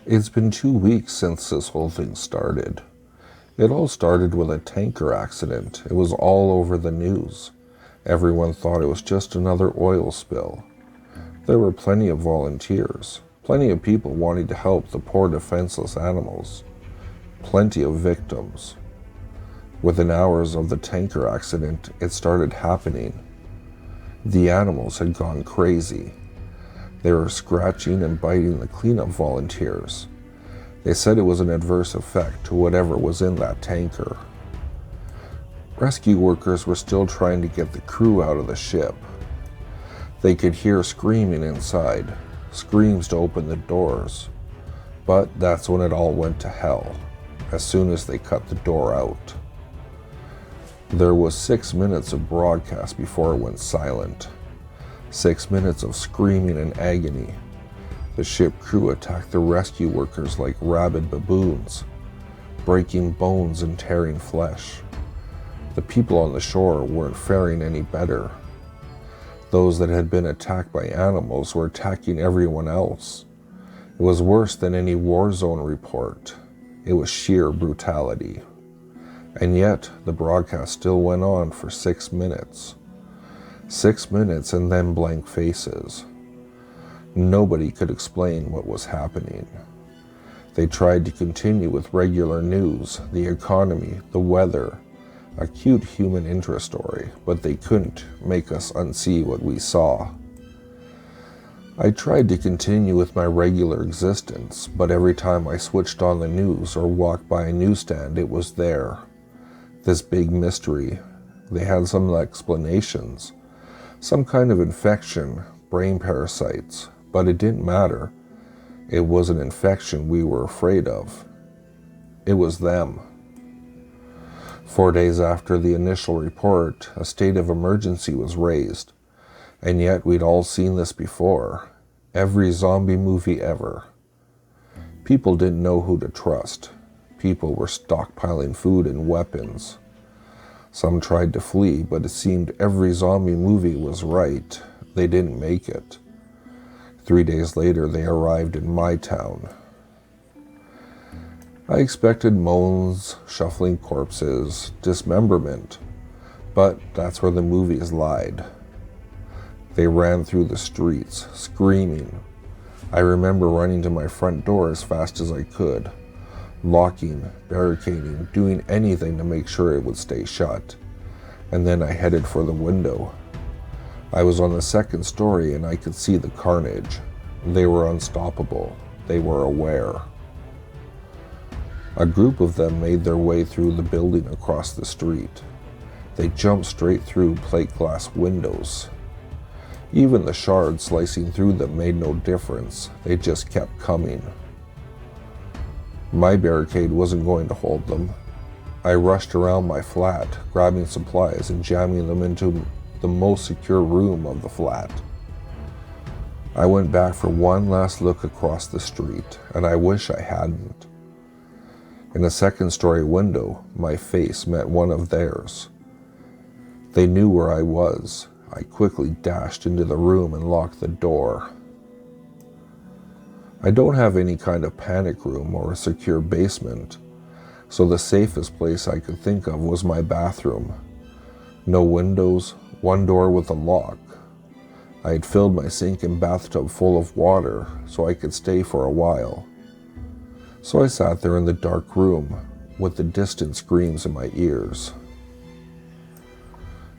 It's been 2 weeks since this whole thing started. It all started with a tanker accident. It was all over the news. Everyone thought it was just another oil spill. There were plenty of volunteers, plenty of people wanting to help the poor defenseless animals, plenty of victims. Within hours of the tanker accident, it started happening. The animals had gone crazy. They were scratching and biting the cleanup volunteers. They said it was an adverse effect to whatever was in that tanker. Rescue workers were still trying to get the crew out of the ship. They could hear screaming inside, screams to open the doors. But that's when it all went to hell, as soon as they cut the door out. There was 6 minutes of broadcast before it went silent. 6 minutes of screaming and agony. The ship crew attacked the rescue workers like rabid baboons, breaking bones and tearing flesh. The people on the shore weren't faring any better. Those that had been attacked by animals were attacking everyone else. It was worse than any war zone report. It was sheer brutality. And yet, the broadcast still went on for 6 minutes. 6 minutes and then blank faces. Nobody could explain what was happening. They tried to continue with regular news, the economy, the weather, a cute human interest story, but they couldn't make us unsee what we saw. I tried to continue with my regular existence, but every time I switched on the news or walked by a newsstand, it was there. This big mystery. They had some explanations. Some kind of infection, brain parasites, but it didn't matter. It was an infection we were afraid of. It was them. 4 days after the initial report, a state of emergency was raised. And yet we'd all seen this before. Every zombie movie ever. People didn't know who to trust. People were stockpiling food and weapons. Some tried to flee, but it seemed every zombie movie was right. They didn't make it. 3 days later, they arrived in my town. I expected moans, shuffling corpses, dismemberment, but that's where the movies lied. They ran through the streets, screaming. I remember running to my front door as fast as I could, locking, barricading, doing anything to make sure it would stay shut. And then I headed for the window. I was on the second story and I could see the carnage. They were unstoppable. They were aware. A group of them made their way through the building across the street. They jumped straight through plate glass windows. Even the shards slicing through them made no difference. They just kept coming. My barricade wasn't going to hold them. I rushed around my flat, grabbing supplies and jamming them into the most secure room of the flat. I went back for one last look across the street, and I wish I hadn't. In a second-story window, my face met one of theirs. They knew where I was. I quickly dashed into the room and locked the door. I don't have any kind of panic room or a secure basement, so the safest place I could think of was my bathroom. No windows, one door with a lock. I had filled my sink and bathtub full of water so I could stay for a while. So I sat there in the dark room with the distant screams in my ears.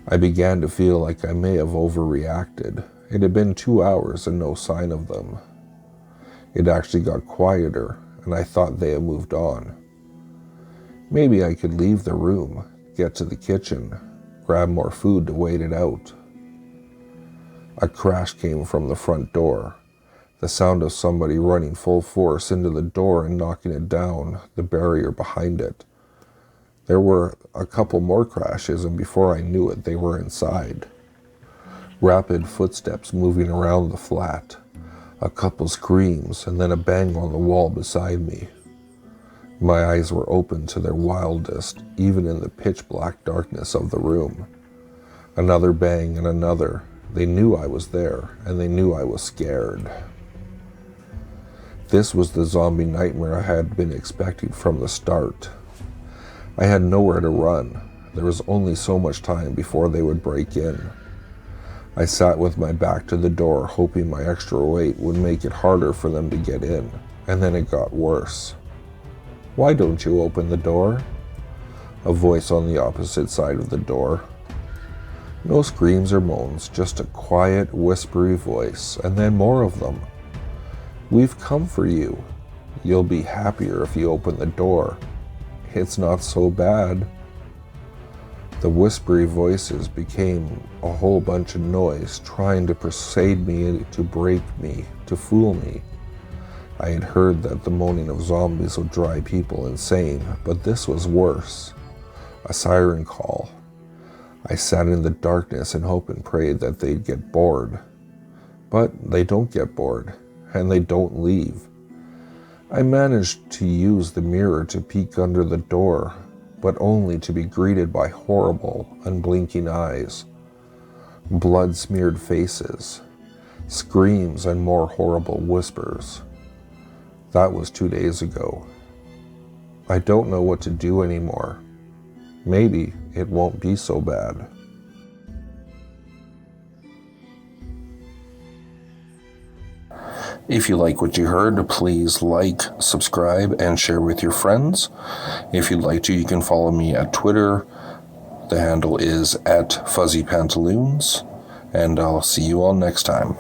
I began to feel like I may have overreacted. It had been 2 hours and no sign of them. It actually got quieter, and I thought they had moved on. Maybe I could leave the room, get to the kitchen, grab more food to wait it out. A crash came from the front door. The sound of somebody running full force into the door and knocking it down, the barrier behind it. There were a couple more crashes, and before I knew it, they were inside. Rapid footsteps moving around the flat. A couple screams, and then a bang on the wall beside me. My eyes were open to their wildest, even in the pitch-black darkness of the room. Another bang and another. They knew I was there, and they knew I was scared. This was the zombie nightmare I had been expecting from the start. I had nowhere to run. There was only so much time before they would break in. I sat with my back to the door, hoping my extra weight would make it harder for them to get in, and then it got worse. "Why don't you open the door?" A voice on the opposite side of the door. No screams or moans, just a quiet, whispery voice, and then more of them. "We've come for you. You'll be happier if you open the door. It's not so bad." The whispery voices became a whole bunch of noise, trying to persuade me, to break me, to fool me. I had heard that the moaning of zombies would drive people insane, but this was worse. A siren call. I sat in the darkness and hoped and prayed that they'd get bored. But they don't get bored, and they don't leave. I managed to use the mirror to peek under the door, but only to be greeted by horrible, unblinking eyes, blood-smeared faces, screams, and more horrible whispers. That was 2 days ago. I don't know what to do anymore. Maybe it won't be so bad. If you like what you heard, please like, subscribe, and share with your friends. If you'd like to, you can follow me at Twitter. The handle is @FuzzyPantaloons, and I'll see you all next time.